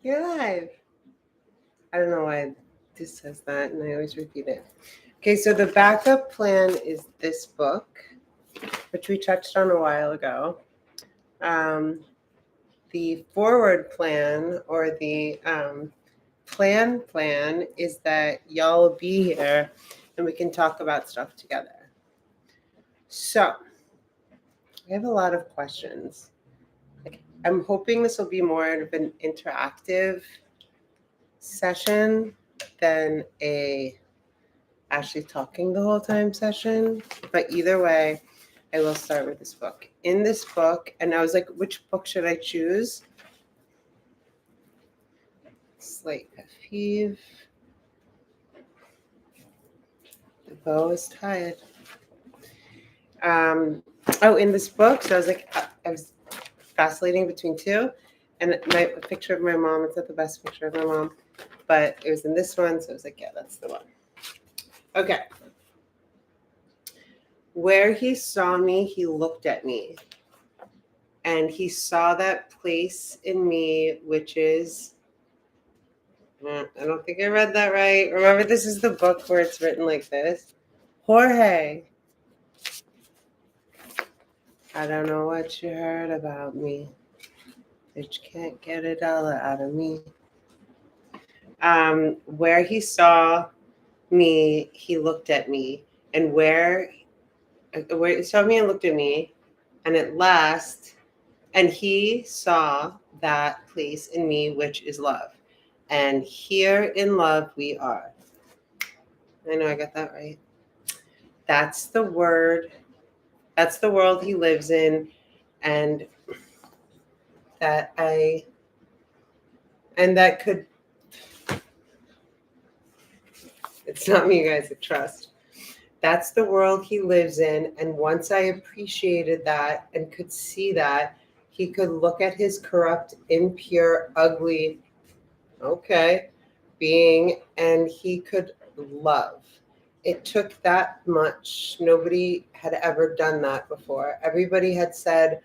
You're live. I don't know why this says that, and I always repeat it. Okay, so the backup plan is this book, which we touched on a while ago. The forward plan or the plan is that y'all will be here and we can talk about stuff together. So, I have a lot of questions. I'm hoping this will be more of an interactive session than a actually talking the whole time session. But either way, I will start with this book. In this book, and I was like, which book should I choose? Slight pet peeve. The bow is tied. In this book, so I was like, I was vacillating between two, and my picture of my mom. It's not the best picture of my mom, but it was in this one, so I was like, yeah, that's the one. Okay. Where he saw me, he looked at me. And he saw that place in me, which is, I don't think I read that right. Remember, this is the book where it's written like this. Jorge, I don't know what you heard about me, but you can't get $1 out of me. Where he saw me, he looked at me. And where he saw me and looked at me, and at last, and he saw that place in me, which is love. And here in love we are. I know I got that right. That's the word. That's the world he lives in. And that could, it's not me, guys, I trust. That's the world he lives in. And once I appreciated that and could see that, he could look at his corrupt, impure, ugly, being, and he could love. It took that much. Nobody had ever done that before. Everybody had said,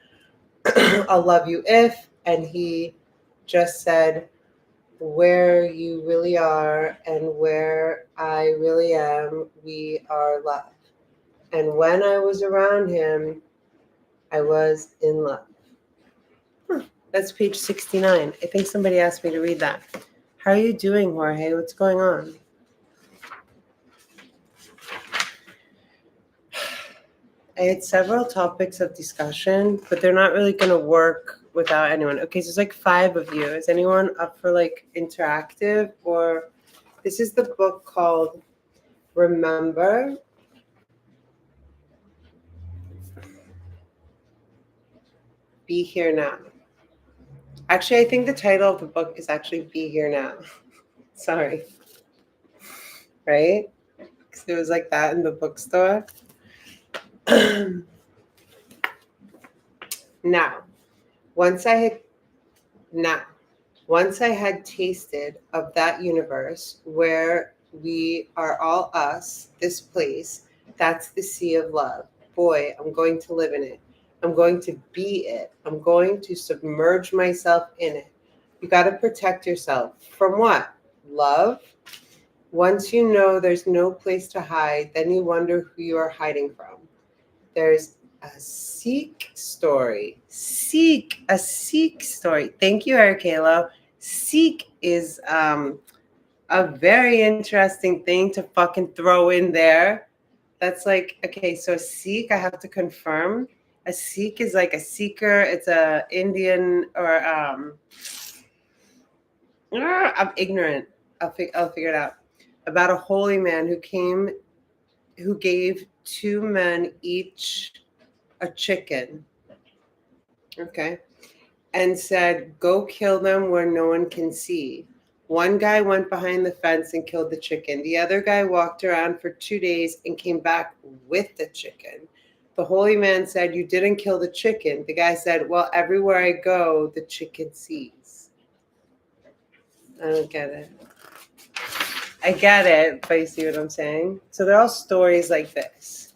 I'll love you if, and he just said, where you really are and where I really am, we are love. And when I was around him, I was in love. That's page 69. I think somebody asked me to read that. How are you doing, Jorge? What's going on? I had several topics of discussion, but they're not really going to work without anyone. Okay, so there's like 5 of you. Is anyone up for like interactive? Or this is the book called Remember. Be Here Now. Actually, I think the title of the book is actually Be Here Now. Sorry. Right? Because it was like that in the bookstore. Now, once I had tasted of that universe where we are all us, this place, that's the sea of love. Boy, I'm going to live in it. I'm going to be it. I'm going to submerge myself in it. You got to protect yourself from what? Love. Once you know there's no place to hide, then you wonder who you are hiding from. There's a Sikh story. A Sikh story. Thank you, Erikalo. Sikh is a very interesting thing to fucking throw in there. That's like, okay, so a Sikh, I have to confirm. A Sikh is like a seeker. It's a Indian or I'm ignorant. I'll figure it out. About a holy man who gave 2 men each a chicken. Okay. And said, go kill them where no one can see. One guy went behind the fence and killed the chicken. The other guy walked around for 2 days and came back with the chicken. The holy man said, you didn't kill the chicken. The guy said, well, everywhere I go, the chicken sees. I don't get it. I get it, but you see what I'm saying? So they're all stories like this.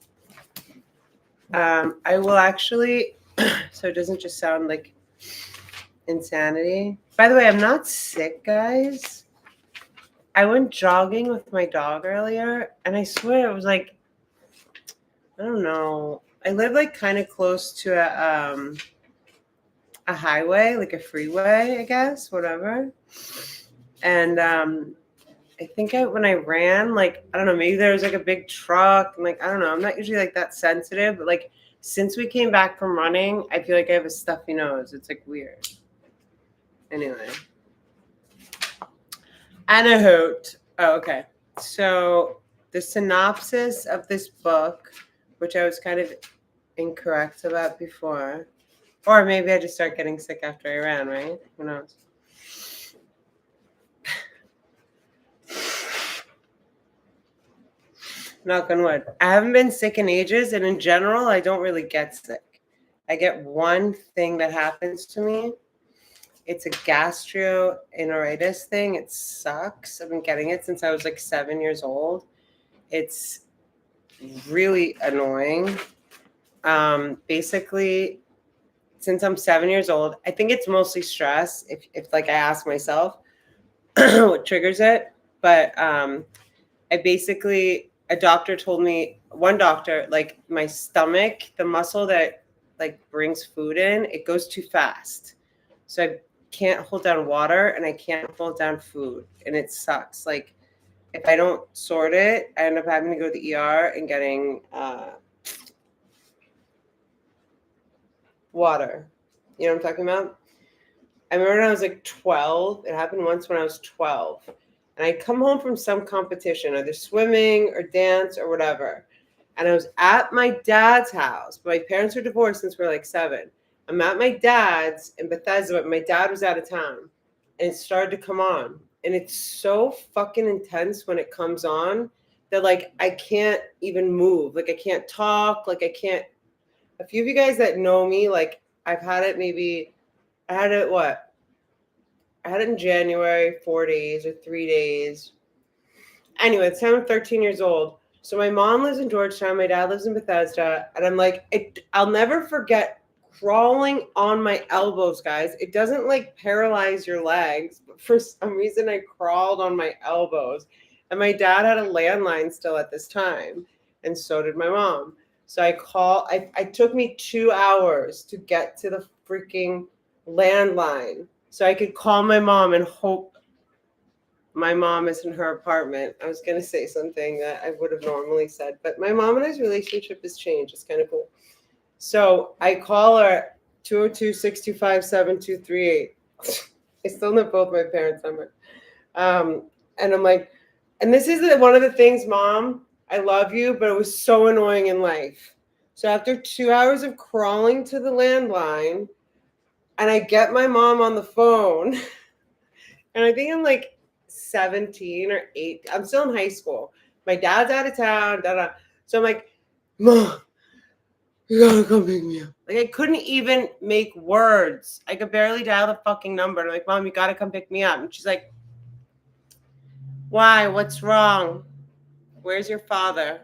I will actually, so it doesn't just sound like insanity. By the way, I'm not sick, guys. I went jogging with my dog earlier, and I swear it was like, I don't know. I live like kind of close to a highway, like a freeway, I guess, whatever. And I think when I ran, like, I don't know, maybe there was like a big truck, and like, I don't know. I'm not usually like that sensitive, but like since we came back from running, I feel like I have a stuffy nose. It's like weird. Anyway. Anahoot. Oh, okay. So the synopsis of this book, which I was kind of incorrect about before, or maybe I just start getting sick after I ran, right? Who knows? Knock on wood. I haven't been sick in ages, and in general, I don't really get sick. I get one thing that happens to me. It's a gastroenteritis thing. It sucks. I've been getting it since I was like 7 years old. It's really annoying. Basically, since I'm 7 years old, I think it's mostly stress. If like I ask myself what triggers it, but I basically, a doctor told me, one doctor, like my stomach, the muscle that like brings food in, it goes too fast. So I can't hold down water and I can't hold down food, and it sucks. Like if I don't sort it, I end up having to go to the ER and getting water. You know what I'm talking about? I remember when I was like 12. It happened once when I was 12. And I'd come home from some competition, either swimming or dance or whatever. And I was at my dad's house. My parents were divorced since we were like 7. I'm at my dad's in Bethesda, but my dad was out of town. And it started to come on. And it's so fucking intense when it comes on that like I can't even move. Like I can't talk. Like I can't. A few of you guys that know me, like I've had it maybe, I had it what? I had it in January, 4 days or 3 days. Anyway, it's time I'm 13 years old. So my mom lives in Georgetown. My dad lives in Bethesda. And I'm like, I'll never forget crawling on my elbows, guys. It doesn't like paralyze your legs, but for some reason I crawled on my elbows. And my dad had a landline still at this time. And so did my mom. So it took me 2 hours to get to the freaking landline so I could call my mom and hope my mom is in her apartment. I was going to say something that I would have normally said, but my mom and I's relationship has changed. It's kind of cool. So I call her 202-625-7238. I still know both my parents' numbers. And I'm like, and this is one of the things, Mom, I love you, but it was so annoying in life. So after 2 hours of crawling to the landline, and I get my mom on the phone, and I think I'm like 17 or 8. I'm still in high school. My dad's out of town. So I'm like, Mom, you gotta come pick me up. Like I couldn't even make words. I could barely dial the fucking number. I'm like, Mom, you gotta come pick me up. And she's like, why? What's wrong? Where's your father?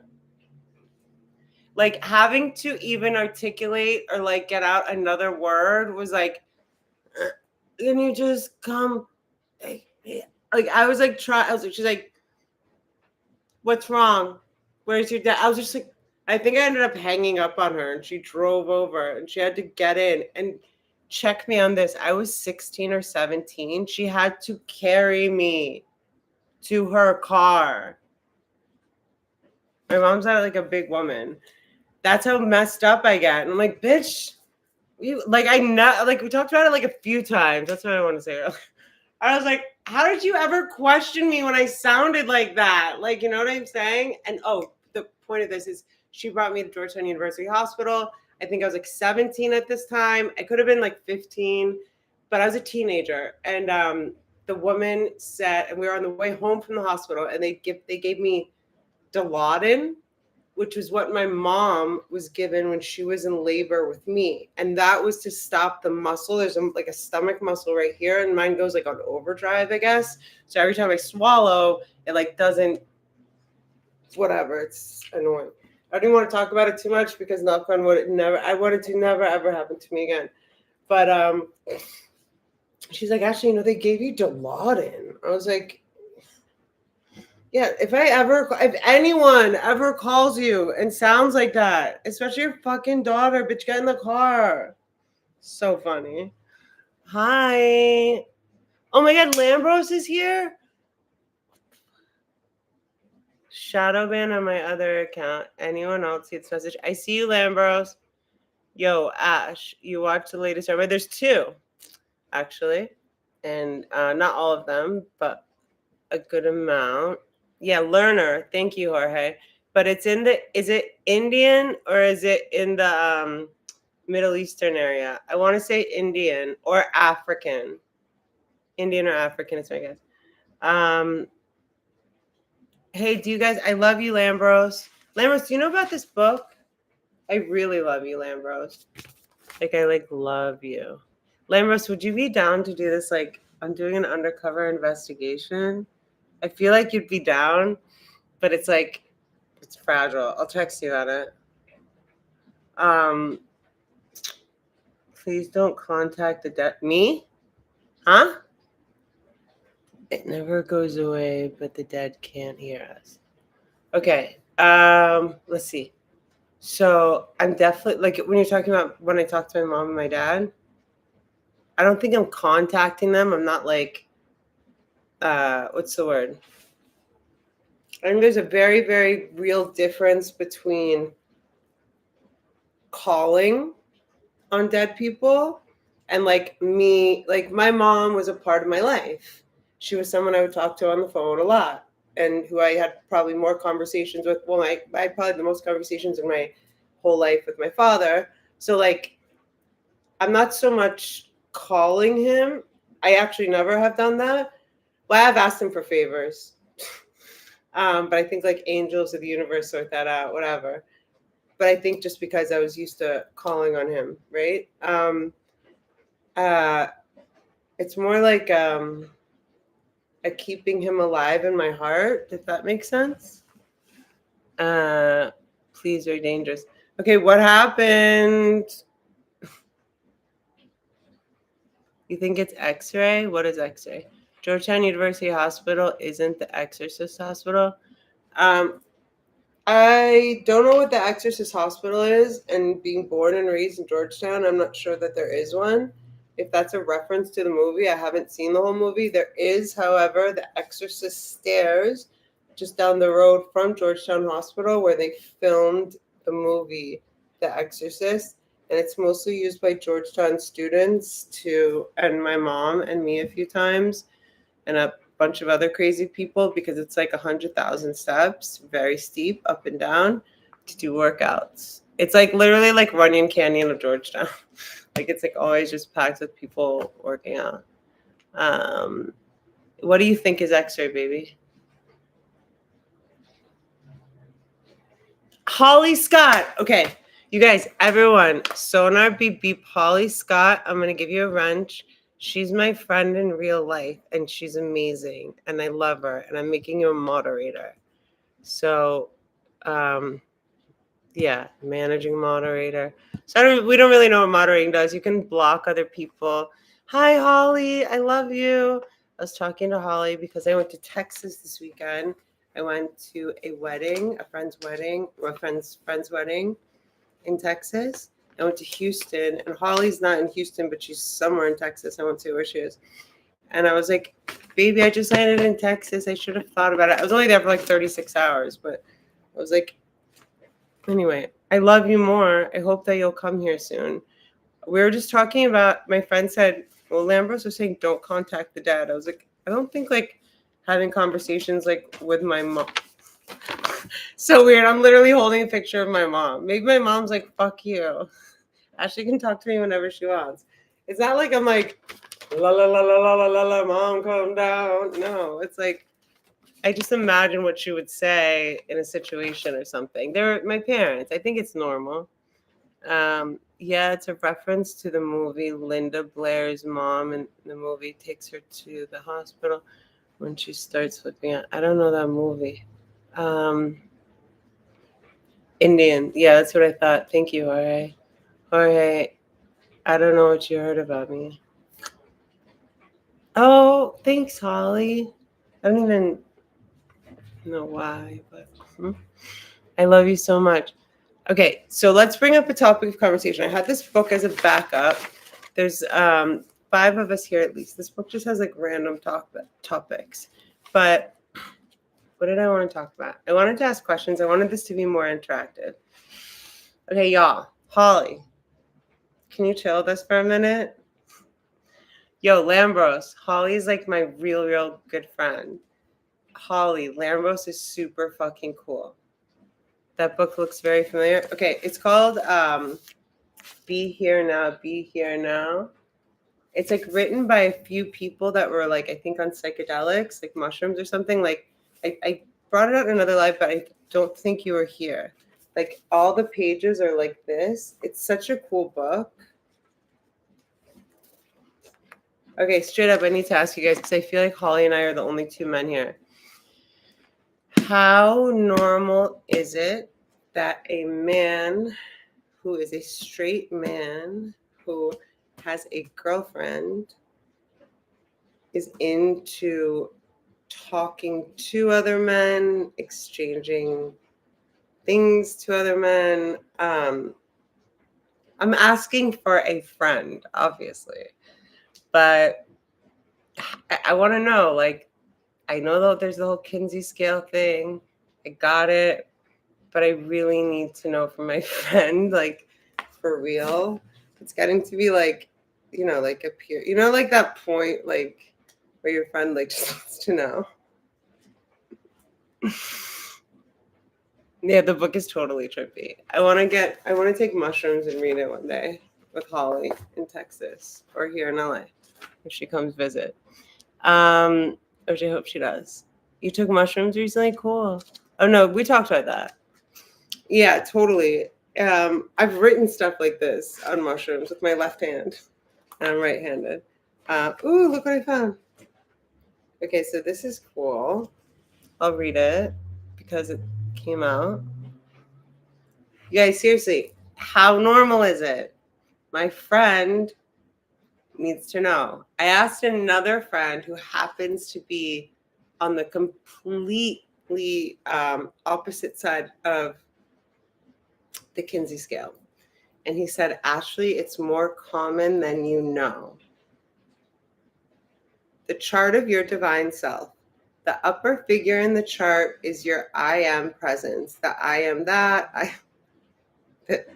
Like having to even articulate or like get out another word was like, can you just come? Like I was like, she's like, what's wrong? Where's your dad? I was just like, I think I ended up hanging up on her and she drove over and she had to get in and check me on this. I was 16 or 17. She had to carry me to her car. My mom's not like a big woman. That's how messed up I get. And I'm like, bitch, we talked about it like a few times. That's what I want to say. I was like, how did you ever question me when I sounded like that? Like, you know what I'm saying? And the point of this is she brought me to Georgetown University Hospital. I think I was like 17 at this time. I could have been like 15, but I was a teenager. And the woman said, and we were on the way home from the hospital, and they gave me Dilaudid, which was what my mom was given when she was in labor with me. And that was to stop the muscle. There's like a stomach muscle right here, and mine goes like on overdrive, I guess. So every time I swallow, it like doesn't, whatever. It's annoying. I didn't want to talk about it too much because knock on wood, I wanted to never ever happen to me again. But She's like, actually, they gave you Dilaudid. I was like, yeah, if anyone ever calls you and sounds like that, especially your fucking daughter, bitch, get in the car. So funny. Hi. Oh my God, Lambros is here. Shadow ban on my other account. Anyone else see this message? I see you, Lambros. Yo, Ash, you watched the latest survey. There's 2, actually, and not all of them, but a good amount. Yeah, learner. Thank you, Jorge. But it's is it Indian or is it in the Middle Eastern area? I want to say Indian or African. Indian or African is my guess. Hey, do you guys, I love you, Lambros. Lambros, do you know about this book? I really love you, Lambros. I love you. Lambros, would you be down to do this? I'm doing an undercover investigation. I feel like you'd be down, but it's fragile. I'll text you about it. Please don't contact the dead. Me? Huh? It never goes away, but the dead can't hear us. Okay. Let's see. So I'm definitely when you're talking about when I talk to my mom and my dad, I don't think I'm contacting them. I'm not what's the word? I think there's a very, very real difference between calling on dead people and me, my mom was a part of my life. She was someone I would talk to on the phone a lot and who I had probably more conversations with. Well, I had probably the most conversations in my whole life with my father. So I'm not so much calling him. I actually never have done that. Well, I have asked him for favors. But I think angels of the universe sort that out, whatever. But I think just because I was used to calling on him, right? It's more a keeping him alive in my heart, if that makes sense. Please, very dangerous. Okay, what happened? You think it's X-ray? What is X-ray? Georgetown University Hospital isn't the Exorcist Hospital. I don't know what the Exorcist Hospital is, and being born and raised in Georgetown, I'm not sure that there is one. If that's a reference to the movie, I haven't seen the whole movie. There is, however, the Exorcist stairs just down the road from Georgetown Hospital where they filmed the movie The Exorcist, and it's mostly used by Georgetown students and my mom and me a few times, and a bunch of other crazy people because it's 100,000 steps, very steep up and down to do workouts. It's literally Runyon Canyon of Georgetown. It's always just packed with people working out. What do you think is X-ray, baby? Holly Scott. Okay, you guys, everyone, Sonar beep beep Holly Scott. I'm gonna give you a wrench. She's my friend in real life, and she's amazing, and I love her, and I'm making you a moderator. So, yeah, managing moderator. So we don't really know what moderating does. You can block other people. Hi, Holly. I love you. I was talking to Holly because I went to Texas this weekend. I went to a wedding, a friend's wedding, or a friend's wedding in Texas. I went to Houston, and Holly's not in Houston, but she's somewhere in Texas. I won't say where she is. And I was like, baby, I just landed in Texas. I should have thought about it. I was only there for 36 hours, but I was like, anyway, I love you more. I hope that you'll come here soon. We were just talking about, my friend said, well, Lambros was saying, don't contact the dead. I was like, I don't think having conversations with my mom. So weird. I'm literally holding a picture of my mom. Maybe my mom's like, fuck you. Ashley can talk to me whenever she wants. It's not I'm la la la la la la la la, mom, calm down. No, it's I just imagine what she would say in a situation or something. They're my parents. I think it's normal. Yeah, it's a reference to the movie. Linda Blair's mom in the movie takes her to the hospital when she starts looking at. I don't know that movie. Indian. Yeah, that's what I thought. Thank you, Jorge. Jorge, I don't know what you heard about me. Oh, thanks, Holly. I don't even know why, but I love you so much. Okay, so let's bring up a topic of conversation. I had this book as a backup. There's 5 of us here at least. This book just has like random topics. But what did I want to talk about? I wanted to ask questions. I wanted this to be more interactive. Okay, y'all. Holly, can you chill with us for a minute? Yo, Lambros. Holly's like my real good friend. Holly, Lambros is super fucking cool. That book looks very familiar. Okay, it's called Be Here Now, Be Here Now. It's like written by a few people that were like, I think on psychedelics, like mushrooms or something. Like I brought it out in another live, but I don't think you were here. Like all the pages are like this. It's such a cool book. Okay, straight up, I need to ask you guys because I feel like Holly and I are the only 2 men here. How normal is it that a man who is a straight man who has a girlfriend is into talking to other men, exchanging things to other men? I'm asking for a friend, obviously, but I want to know, like, I know that there's the whole Kinsey scale thing. I got it, but I really need to know from my friend, like, for real. It's getting to be like, like a peer, like that point, like, where your friend like just wants to know. Yeah, the book is totally trippy. I want to take mushrooms and read it one day with Holly in Texas or here in LA if she comes visit. Which I hope she does. You took mushrooms recently? Cool. Oh no, we talked about that. Yeah, totally. I've written stuff like this on mushrooms with my left hand, and I'm right-handed. Ooh, look what I found. Okay, so this is cool. I'll read it because it came out. You guys, seriously, how normal is it? My friend needs to know. I asked another friend who happens to be on the completely opposite side of the Kinsey scale. And he said, Ashley, it's more common than you know. The chart of your divine self. The upper figure in the chart is your I am presence. The I am that. The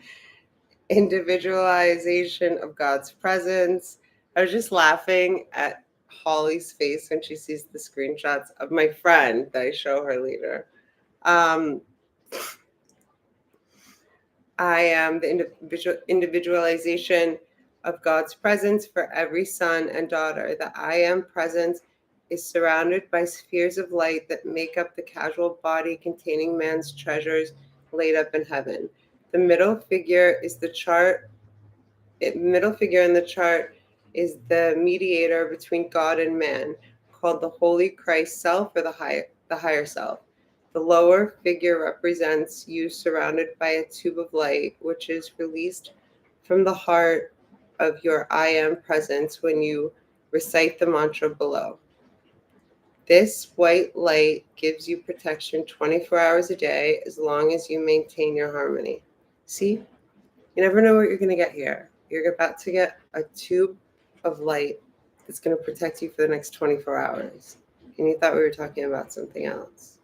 individualization of God's presence. I was just laughing at Holly's face when she sees the screenshots of my friend that I show her later. I am the individualization of God's presence for every son and daughter. The I am presence is surrounded by spheres of light that make up the casual body containing man's treasures laid up in heaven. The middle figure is the chart. Middle figure in the chart is the mediator between God and man, called the Holy Christ Self or the higher self. The lower figure represents you surrounded by a tube of light, which is released from the heart of your I am presence when you recite the mantra below. This white light gives you protection 24 hours a day as long as you maintain your harmony. See, you never know what you're going to get here. You're about to get a tube of light that's going to protect you for the next 24 hours. And you thought we were talking about something else.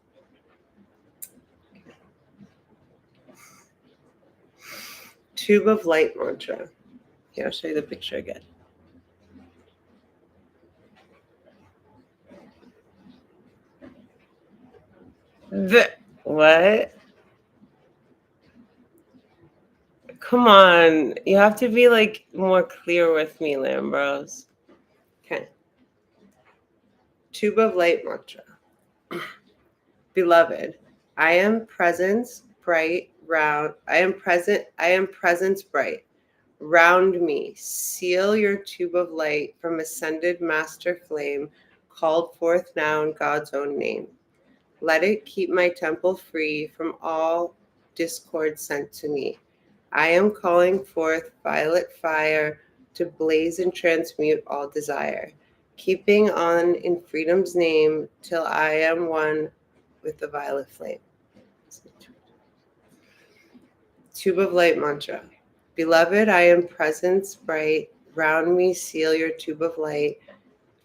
Tube of light mantra. Here, I'll show you the picture again. What? Come on. You have to be like more clear with me, Lambros. Okay. Tube of light mantra. Beloved, I am presence bright round. I am presence bright. Round me, seal your tube of light from ascended master flame, called forth now in God's own name. Let it keep my temple free from all discord sent to me. I am calling forth violet fire to blaze and transmute all desire. keeping on in freedom's name till I am one with the violet flame. Tube of light mantra. Beloved, I am presence bright. Round me seal your tube of light.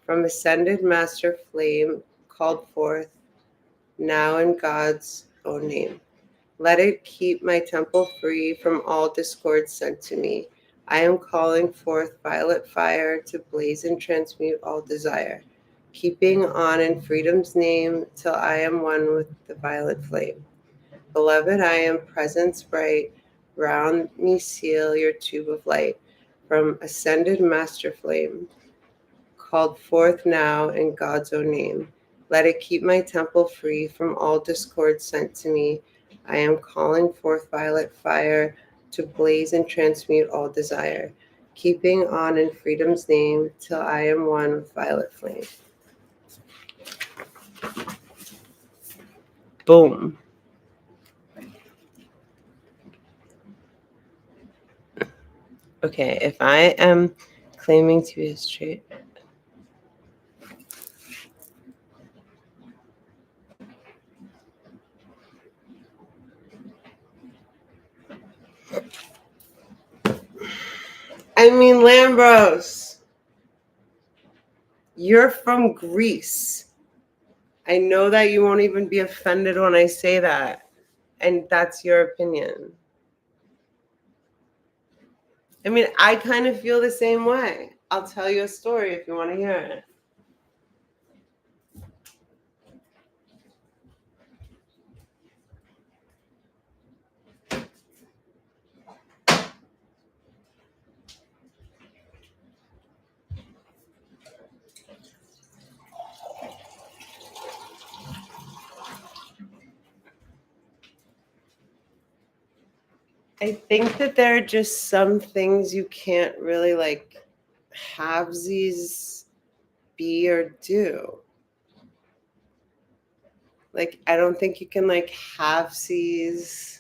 From ascended master flame called forth now in God's own name. Let it keep my temple free from all discord sent to me. I am calling forth violet fire to blaze and transmute all desire. Keeping on in freedom's name till I am one with the violet flame. Beloved, I am presence bright. Round me seal your tube of light. From ascended master flame called forth now in God's own name. Let it keep my temple free from all discord sent to me. I am calling forth violet fire to blaze and transmute all desire, keeping on in freedom's name till I am one with violet flame. Boom. Okay, if I am claiming to be a straight... I mean, Lambros, you're from Greece. I know that you won't even be offended when I say that. And that's your opinion. I mean, I kind of feel the same way. I'll tell you a story if you want to hear it. I think that there are just some things you can't really like halvesies be or do. Like, I don't think you can like halvesies.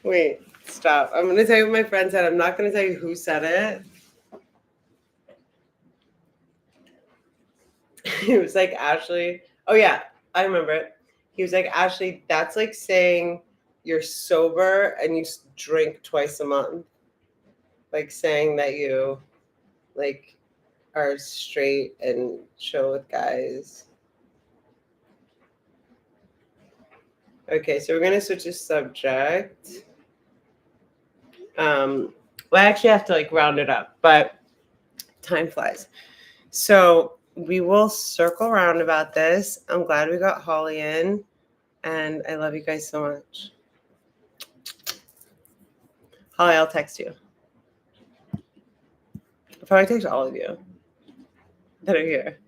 Wait, stop. I'm going to tell you what my friend said. I'm not going to tell you who said it. He was like, Ashley. Oh, yeah, I remember it. He was like, Ashley, that's like saying you're sober and you drink twice a month. Like saying that you like are straight and chill with guys. Okay, so we're going to switch the subject. Well, I actually have to like round it up, but time flies. So we will circle around about this. I'm glad we got Holly in, and I love you guys so much. Holly, I'll text you. I'll probably text all of you that are here.